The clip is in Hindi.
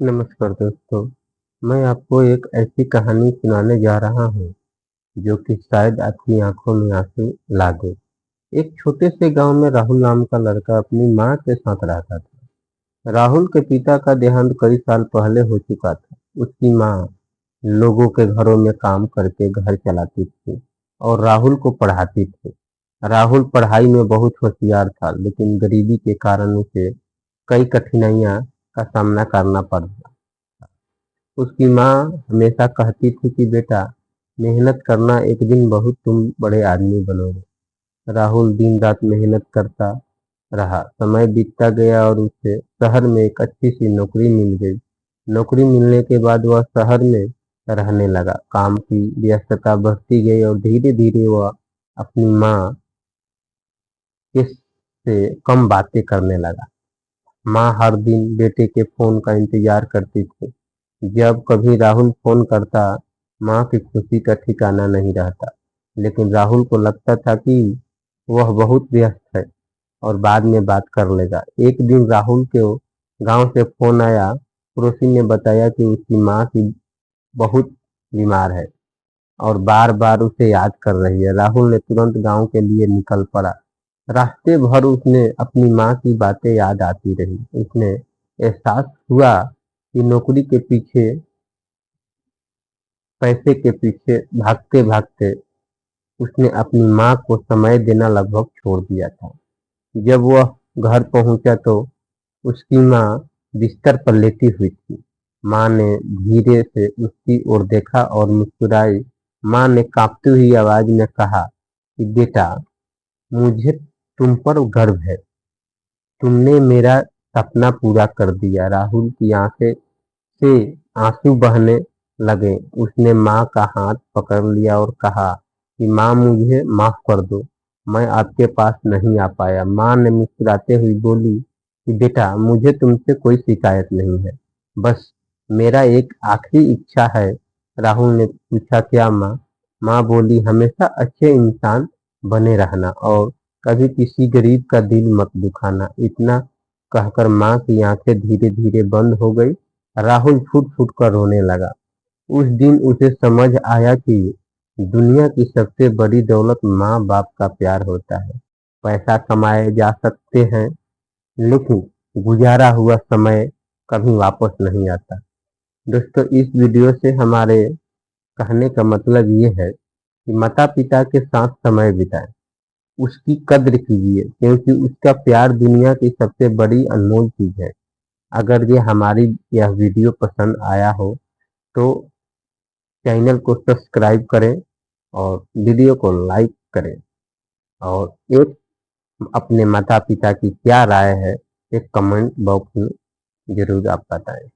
नमस्कार दोस्तों, मैं आपको एक ऐसी कहानी सुनाने जा रहा हूँ जो कि शायद आपकी आंखों में आंसू ला दे। एक छोटे से गांव में राहुल नाम का लड़का अपनी माँ के साथ रहता था। राहुल के पिता का देहांत कई साल पहले हो चुका था। उसकी माँ लोगों के घरों में काम करके घर चलाती थी और राहुल को पढ़ाती थी। राहुल पढ़ाई में बहुत होशियार था, लेकिन गरीबी के कारण उसे कई कठिनाइयाँ का सामना करना पड़ा। उसकी माँ हमेशा कहती थी कि बेटा, मेहनत करना, एक दिन बहुत तुम बड़े आदमी बनोगे। राहुल दिन रात मेहनत करता रहा। समय बीतता गया और उसे शहर में एक अच्छी सी नौकरी मिल गई। नौकरी मिलने के बाद वह शहर में रहने लगा। काम की व्यस्तता बढ़ती गई और धीरे धीरे वह अपनी माँ के से कम बातें करने लगा। माँ हर दिन बेटे के फोन का इंतजार करती थी। जब कभी राहुल फोन करता, माँ की खुशी का ठिकाना नहीं रहता। लेकिन राहुल को लगता था कि वह बहुत व्यस्त है और बाद में बात कर लेगा। एक दिन राहुल के गांव से फोन आया। पड़ोसी ने बताया कि उसकी माँ की बहुत बीमार है और बार बार उसे याद कर रही है। राहुल ने तुरंत गांव के लिए निकल पड़ा। रास्ते भर उसने अपनी माँ की बातें याद आती रही। उसने एहसास हुआ कि नौकरी के पीछे, पैसे के पीछे भागते भागते उसने अपनी माँ को समय देना लगभग छोड़ दिया था। जब वह घर पहुंचा तो उसकी माँ बिस्तर पर लेटी हुई थी। माँ ने धीरे से उसकी ओर देखा और मुस्कुराई। माँ ने कांपती हुई आवाज में कहा कि बेटा, मुझे तुम पर गर्व है। तुमने मेरा सपना पूरा कर दिया। राहुल की आंखें से आंसू बहने लगे। उसने माँ का हाथ पकड़ लिया और कहा कि माँ, मुझे माफ कर दो, मैं आपके पास नहीं आ पाया। माँ ने मुस्कुराते हुए बोली कि बेटा, मुझे तुमसे कोई शिकायत नहीं है, बस मेरा एक आखिरी इच्छा है। राहुल ने पूछा, क्या माँ? माँ बोली, हमेशा अच्छे इंसान बने रहना और कभी किसी गरीब का दिल मत दुखाना। इतना कहकर माँ की आंखें धीरे धीरे बंद हो गई। राहुल फूट फूट कर रोने लगा। उस दिन उसे समझ आया कि दुनिया की सबसे बड़ी दौलत माँ बाप का प्यार होता है। पैसा कमाए जा सकते हैं, लेकिन गुजारा हुआ समय कभी वापस नहीं आता। दोस्तों, इस वीडियो से हमारे कहने का मतलब ये है कि माता पिता के साथ समय बिताएं, उसकी कद्र कीजिए, क्योंकि उसका प्यार दुनिया की सबसे बड़ी अनमोल चीज है। अगर ये हमारी यह वीडियो पसंद आया हो तो चैनल को सब्सक्राइब करें और वीडियो को लाइक करें, और एक अपने माता पिता की क्या राय है एक कमेंट बॉक्स में जरूर आप बताएं।